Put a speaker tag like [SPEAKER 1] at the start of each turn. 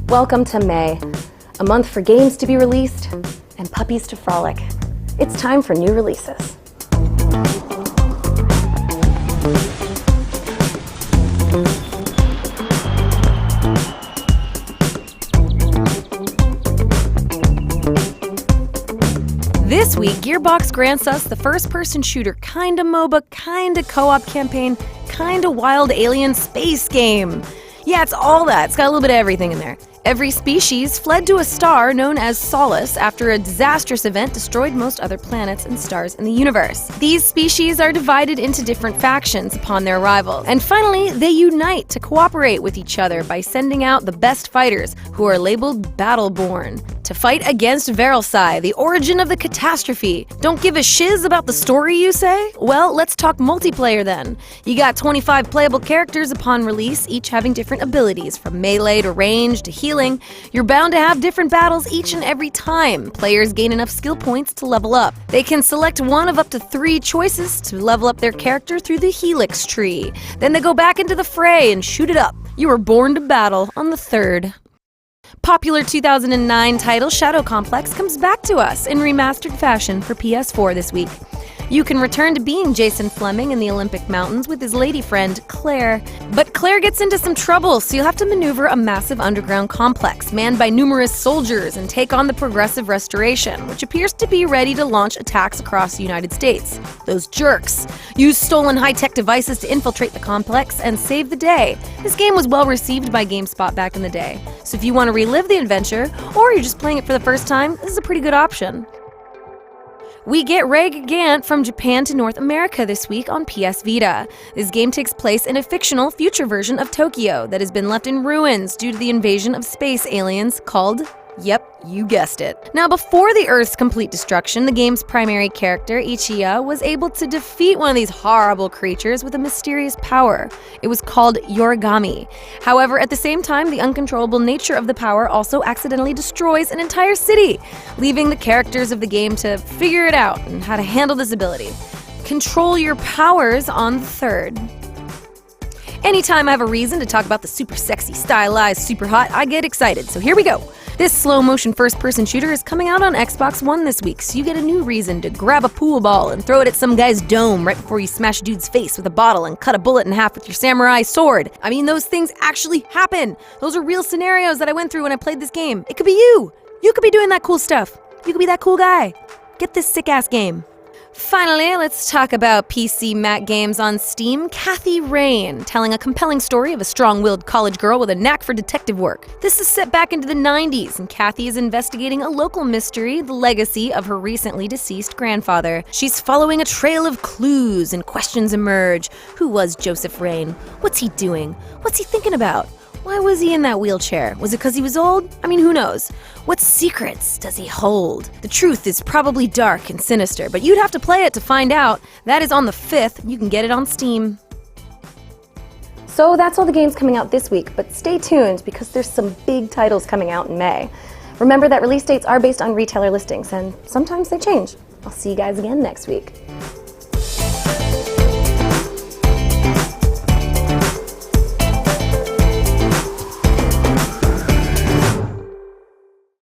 [SPEAKER 1] Welcome to May, a month for games to be released and puppies to frolic. It's time for new releases. This week, Gearbox grants us the first-person shooter kinda MOBA, kinda co-op campaign, kinda wild alien space game. Yeah, it's all that. It's got a little bit of everything in there. Every species fled to a star known as Solace after a disastrous event destroyed most other planets and stars in the universe. These species are divided into different factions upon their arrival. And finally, they unite to cooperate with each other by sending out the best fighters, who are labeled Battleborn, to fight against Veralsai, the origin of the catastrophe. Don't give a shiz about the story, you say? Well, let's talk multiplayer then. You got 25 playable characters upon release, each having different abilities, from melee to range to healing. You're bound to have different battles each and every time. Players gain enough skill points to level up. They can select one of up to 3 choices to level up their character through the Helix tree. Then they go back into the fray and shoot it up. You were born to battle on the 3rd. Popular 2009 title Shadow Complex comes back to us in remastered fashion for PS4 this week. You can return to being Jason Fleming in the Olympic Mountains with his lady friend, Claire. But Claire gets into some trouble, so you'll have to maneuver a massive underground complex manned by numerous soldiers and take on the Progressive Restoration, which appears to be ready to launch attacks across the United States. Those jerks use stolen high-tech devices to infiltrate the complex and save the day. This game was well received by GameSpot back in the day, so if you want to relive the adventure, or you're just playing it for the first time, this is a pretty good option. We get Gigant from Japan to North America this week on PS Vita. This game takes place in a fictional future version of Tokyo that has been left in ruins due to the invasion of space aliens called, yep, you guessed it. Now, before the Earth's complete destruction, the game's primary character, Ichiya, was able to defeat one of these horrible creatures with a mysterious power. It was called Yorigami. However, at the same time, the uncontrollable nature of the power also accidentally destroys an entire city, leaving the characters of the game to figure it out and how to handle this ability. Control your powers on the 3rd. Anytime I have a reason to talk about the super sexy, stylized Superhot, I get excited, so here we go. This slow-motion first-person shooter is coming out on Xbox One this week, so you get a new reason to grab a pool ball and throw it at some guy's dome right before you smash a dude's face with a bottle and cut a bullet in half with your samurai sword. I mean, those things actually happen. Those are real scenarios that I went through when I played this game. It could be you. You could be doing that cool stuff. You could be that cool guy. Get this sick-ass game. Finally, let's talk about PC Mac games on Steam. Kathy Rain, telling a compelling story of a strong-willed college girl with a knack for detective work. This is set back into the 90s, and Kathy is investigating a local mystery, the legacy of her recently deceased grandfather. She's following a trail of clues, and questions emerge. Who was Joseph Rain? What's he doing? What's he thinking about? Why was he in that wheelchair? Was it because he was old? I mean, who knows? What secrets does he hold? The truth is probably dark and sinister, but you'd have to play it to find out. That is on the 5th. You can get it on Steam. So that's all the games coming out this week, but stay tuned because there's some big titles coming out in May. Remember that release dates are based on retailer listings, and sometimes they change. I'll see you guys again next week.